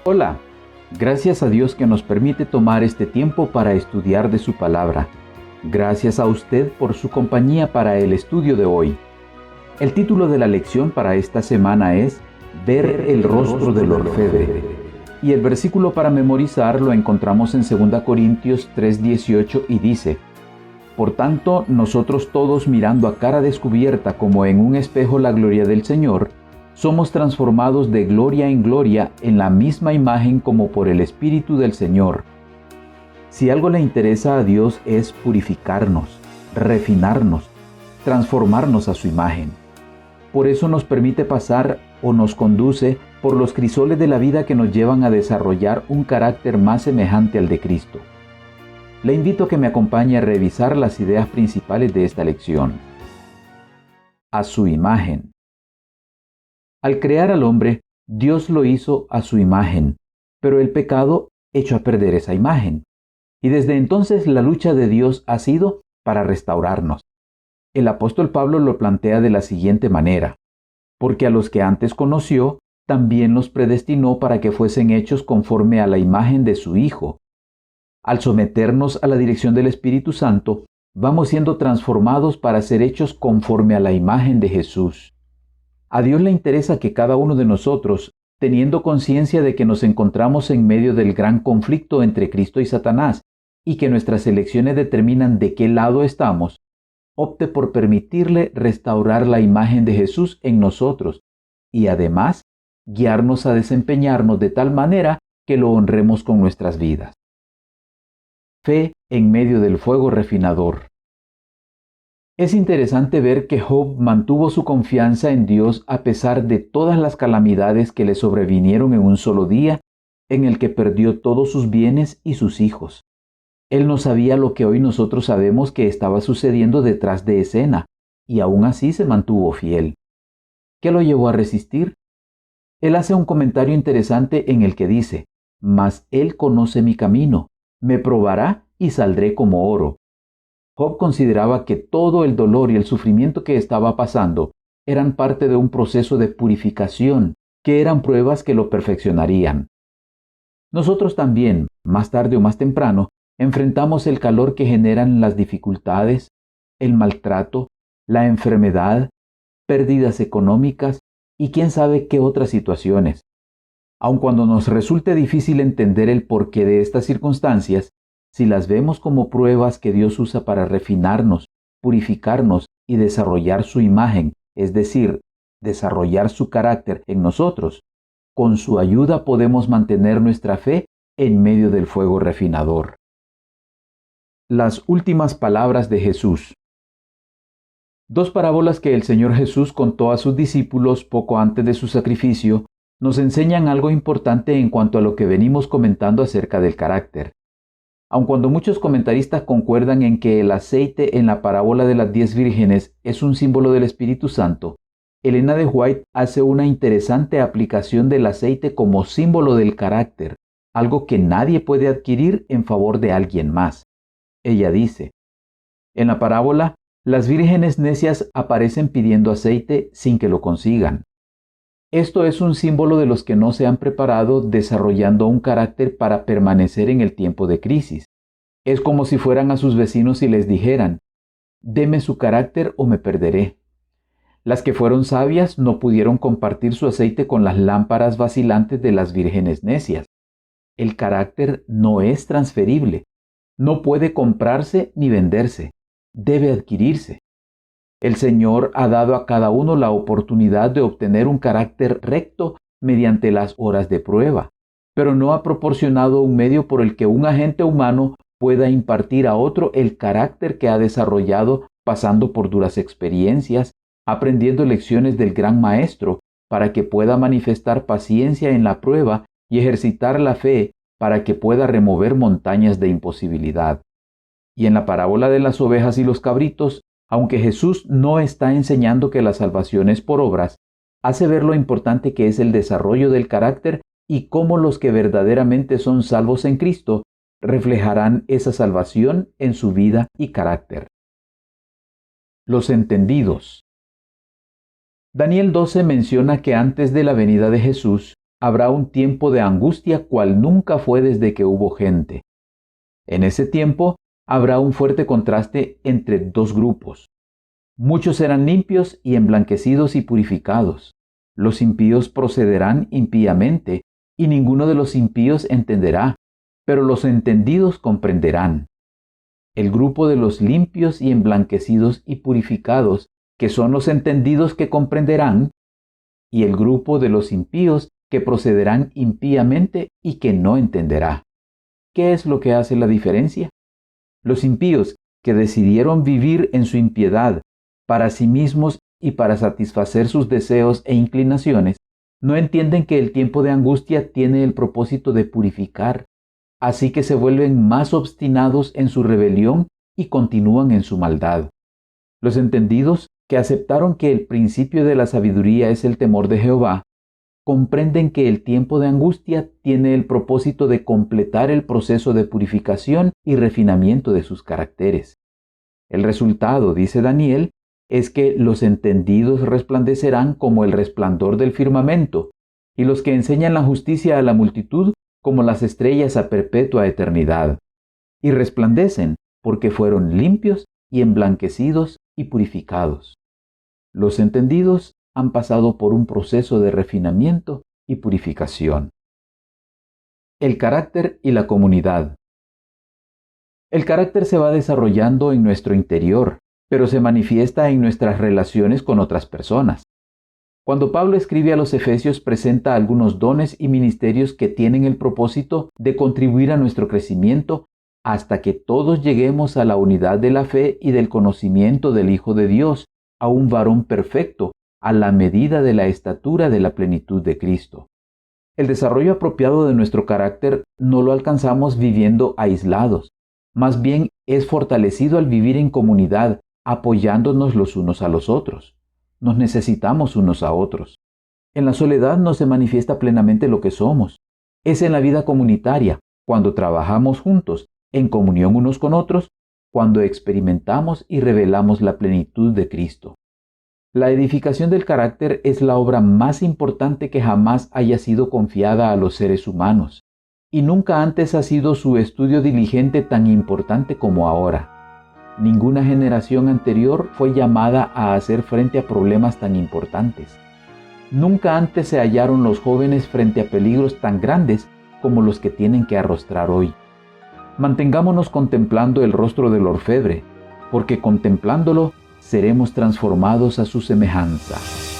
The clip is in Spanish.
Hola, gracias a Dios que nos permite tomar este tiempo para estudiar de su palabra. Gracias a usted por su compañía para el estudio de hoy. El título de la lección para esta semana es Ver el rostro del orfebre. Y el versículo para memorizar lo encontramos en 2 Corintios 3:18 y dice: Por tanto, nosotros todos mirando a cara descubierta como en un espejo la gloria del Señor, somos transformados de gloria en gloria en la misma imagen como por el Espíritu del Señor. Si algo le interesa a Dios es purificarnos, refinarnos, transformarnos a su imagen. Por eso nos permite pasar o nos conduce por los crisoles de la vida que nos llevan a desarrollar un carácter más semejante al de Cristo. Le invito a que me acompañe a revisar las ideas principales de esta lección. A su imagen. Al crear al hombre, Dios lo hizo a su imagen, pero el pecado echó a perder esa imagen. Y desde entonces la lucha de Dios ha sido para restaurarnos. El apóstol Pablo lo plantea de la siguiente manera: porque a los que antes conoció, también los predestinó para que fuesen hechos conforme a la imagen de su Hijo. Al someternos a la dirección del Espíritu Santo, vamos siendo transformados para ser hechos conforme a la imagen de Jesús. A Dios le interesa que cada uno de nosotros, teniendo conciencia de que nos encontramos en medio del gran conflicto entre Cristo y Satanás, y que nuestras elecciones determinan de qué lado estamos, opte por permitirle restaurar la imagen de Jesús en nosotros y además guiarnos a desempeñarnos de tal manera que lo honremos con nuestras vidas. Fe en medio del fuego refinador. Es interesante ver que Job mantuvo su confianza en Dios a pesar de todas las calamidades que le sobrevinieron en un solo día, en el que perdió todos sus bienes y sus hijos. Él no sabía lo que hoy nosotros sabemos que estaba sucediendo detrás de escena, y aún así se mantuvo fiel. ¿Qué lo llevó a resistir? Él hace un comentario interesante en el que dice: Mas Él conoce mi camino, me probará y saldré como oro. Job consideraba que todo el dolor y el sufrimiento que estaba pasando eran parte de un proceso de purificación, que eran pruebas que lo perfeccionarían. Nosotros también, más tarde o más temprano, enfrentamos el calor que generan las dificultades, el maltrato, la enfermedad, pérdidas económicas y quién sabe qué otras situaciones. Aun cuando nos resulte difícil entender el porqué de estas circunstancias, si las vemos como pruebas que Dios usa para refinarnos, purificarnos y desarrollar su imagen, es decir, desarrollar su carácter en nosotros, con su ayuda podemos mantener nuestra fe en medio del fuego refinador. Las últimas palabras de Jesús. Dos parábolas que el Señor Jesús contó a sus discípulos poco antes de su sacrificio nos enseñan algo importante en cuanto a lo que venimos comentando acerca del carácter. Aun cuando muchos comentaristas concuerdan en que el aceite en la parábola de las 10 vírgenes es un símbolo del Espíritu Santo, Elena de White hace una interesante aplicación del aceite como símbolo del carácter, algo que nadie puede adquirir en favor de alguien más. Ella dice: en la parábola, las vírgenes necias aparecen pidiendo aceite sin que lo consigan. Esto es un símbolo de los que no se han preparado desarrollando un carácter para permanecer en el tiempo de crisis. Es como si fueran a sus vecinos y les dijeran: deme su carácter o me perderé. Las que fueron sabias no pudieron compartir su aceite con las lámparas vacilantes de las vírgenes necias. El carácter no es transferible, no puede comprarse ni venderse, debe adquirirse. El Señor ha dado a cada uno la oportunidad de obtener un carácter recto mediante las horas de prueba, pero no ha proporcionado un medio por el que un agente humano pueda impartir a otro el carácter que ha desarrollado pasando por duras experiencias, aprendiendo lecciones del gran Maestro, para que pueda manifestar paciencia en la prueba y ejercitar la fe para que pueda remover montañas de imposibilidad. Y en la parábola de las ovejas y los cabritos, aunque Jesús no está enseñando que la salvación es por obras, hace ver lo importante que es el desarrollo del carácter y cómo los que verdaderamente son salvos en Cristo reflejarán esa salvación en su vida y carácter. Los entendidos. Daniel 12 menciona que antes de la venida de Jesús, habrá un tiempo de angustia cual nunca fue desde que hubo gente. En ese tiempo habrá un fuerte contraste entre dos grupos. Muchos serán limpios y emblanquecidos y purificados. Los impíos procederán impíamente, y ninguno de los impíos entenderá, pero los entendidos comprenderán. El grupo de los limpios y emblanquecidos y purificados, que son los entendidos que comprenderán, y el grupo de los impíos que procederán impíamente y que no entenderá. ¿Qué es lo que hace la diferencia? Los impíos que decidieron vivir en su impiedad para sí mismos y para satisfacer sus deseos e inclinaciones, no entienden que el tiempo de angustia tiene el propósito de purificar, así que se vuelven más obstinados en su rebelión y continúan en su maldad. Los entendidos, que aceptaron que el principio de la sabiduría es el temor de Jehová, comprenden que el tiempo de angustia tiene el propósito de completar el proceso de purificación y refinamiento de sus caracteres. El resultado, dice Daniel, es que los entendidos resplandecerán como el resplandor del firmamento, y los que enseñan la justicia a la multitud como las estrellas a perpetua eternidad. Y resplandecen porque fueron limpios y emblanquecidos y purificados. Los entendidos han pasado por un proceso de refinamiento y purificación. El carácter y la comunidad. El carácter se va desarrollando en nuestro interior, pero se manifiesta en nuestras relaciones con otras personas. Cuando Pablo escribe a los Efesios, presenta algunos dones y ministerios que tienen el propósito de contribuir a nuestro crecimiento hasta que todos lleguemos a la unidad de la fe y del conocimiento del Hijo de Dios, a un varón perfecto, a la medida de la estatura de la plenitud de Cristo. El desarrollo apropiado de nuestro carácter no lo alcanzamos viviendo aislados, más bien es fortalecido al vivir en comunidad, apoyándonos los unos a los otros. Nos necesitamos unos a otros. En la soledad no se manifiesta plenamente lo que somos. Es en la vida comunitaria, cuando trabajamos juntos, en comunión unos con otros, cuando experimentamos y revelamos la plenitud de Cristo. La edificación del carácter es la obra más importante que jamás haya sido confiada a los seres humanos, y nunca antes ha sido su estudio diligente tan importante como ahora. Ninguna generación anterior fue llamada a hacer frente a problemas tan importantes. Nunca antes se hallaron los jóvenes frente a peligros tan grandes como los que tienen que arrostrar hoy. Mantengámonos contemplando el rostro del orfebre, porque contemplándolo seremos transformados a su semejanza.